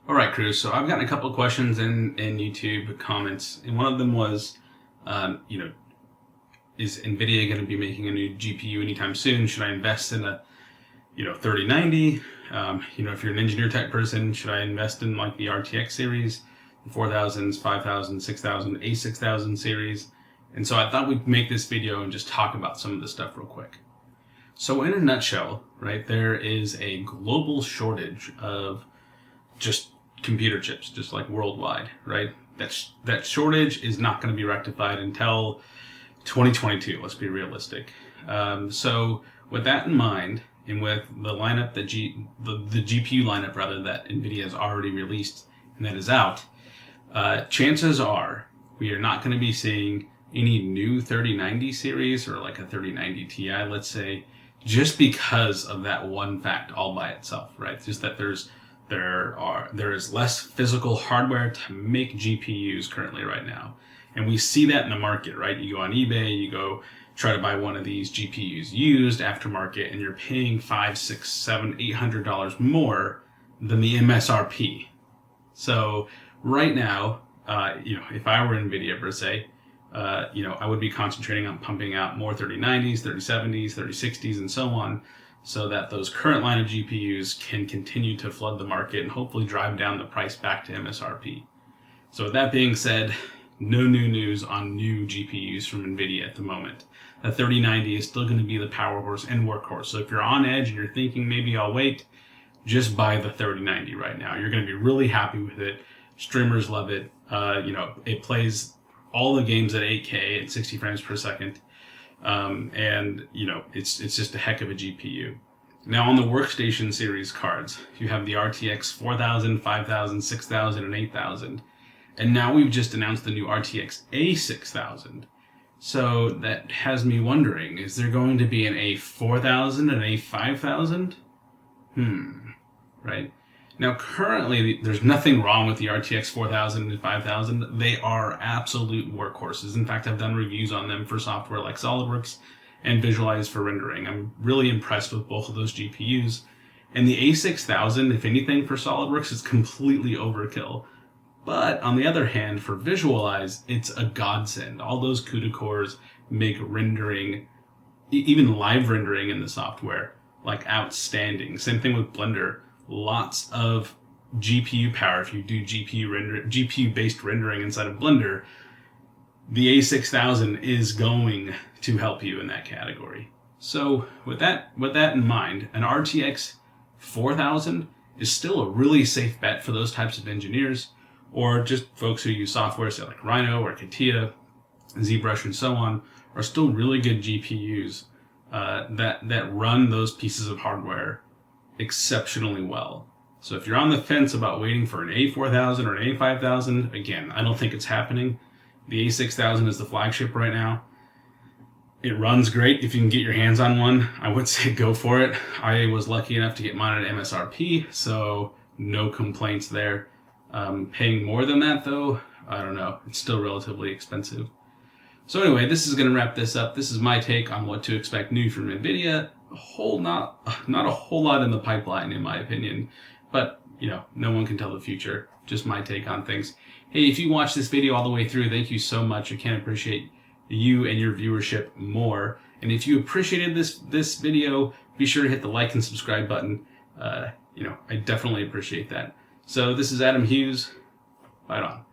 All right, crew. So I've gotten a couple of questions in YouTube comments, and one of them was, um, you know, is Nvidia going to be making a new GPU anytime soon? Should I invest in a, 3090? If you're an engineer type person, should I invest in like the RTX series, the 4000s, 5000, 6000, A6000 series? And so I thought we'd make this video and just talk about some of this stuff real quick. So in a nutshell, right, there is a global shortage of just computer chips, just like worldwide, right? That shortage is not going to be rectified until 2022. Let's be realistic. So with that in mind, and with the lineup the GPU lineup rather that Nvidia has already released and that is out, chances are we are not going to be seeing any new 3090 series or like a 3090 Ti, let's say, just because of that one fact all by itself, right? Just that there is less physical hardware to make GPUs currently right now. And we see that in the market, right? You go on eBay, you go try to buy one of these GPUs used aftermarket, and you're paying $500, $600, $700, $800 more than the MSRP. So right now, if I were Nvidia per se, I would be concentrating on pumping out more 3090s, 3070s, 3060s, and so on, so that those current line of GPUs can continue to flood the market and hopefully drive down the price back to MSRP. So with that being said, no new news on new GPUs from Nvidia at the moment. The 3090 is still going to be the power horse and workhorse. So if you're on edge and you're thinking maybe I'll wait, just buy the 3090 right now. You're going to be really happy with it. Streamers love it. It plays all the games at 8K at 60 frames per second. It's just a heck of a GPU. Now on the Workstation series cards, you have the RTX 4000, 5000, 6000, and 8000. And now we've just announced the new RTX A6000. So that has me wondering, is there going to be an A4000 and A5000? Right? Now currently, there's nothing wrong with the RTX 4000 and 5000. They are absolute workhorses. In fact, I've done reviews on them for software like SolidWorks and Visualize for rendering. I'm really impressed with both of those GPUs. And the A6000, if anything, for SolidWorks is completely overkill. But on the other hand, for Visualize, it's a godsend. All those CUDA cores make rendering, even live rendering in the software, like outstanding. Same thing with Blender. Lots of GPU power if you do GPU-based rendering inside of Blender. The A6000 is going to help you in that category. So with that in mind, an RTX 4000 is still a really safe bet for those types of engineers, or just folks who use software, say like Rhino or CATIA, ZBrush, and so on, are still really good GPUs that run those pieces of hardware exceptionally well. So if you're on the fence about waiting for an A4000 or an A5000, again, I don't think it's happening. The A6000 is the flagship right now. It runs great if you can get your hands on one. I would say go for it. I was lucky enough to get mine at MSRP, so no complaints there. Paying more than that though, I don't know. It's still relatively expensive. So anyway, this is going to wrap this up. This is my take on what to expect new from Nvidia. Not a whole lot in the pipeline, in my opinion, but no one can tell the future. Just my take on things. Hey, if you watched this video all the way through, thank you so much. I can't appreciate you and your viewership more. And if you appreciated this video, be sure to hit the like and subscribe button. I definitely appreciate that. So this is Adam Hughes. Bye on.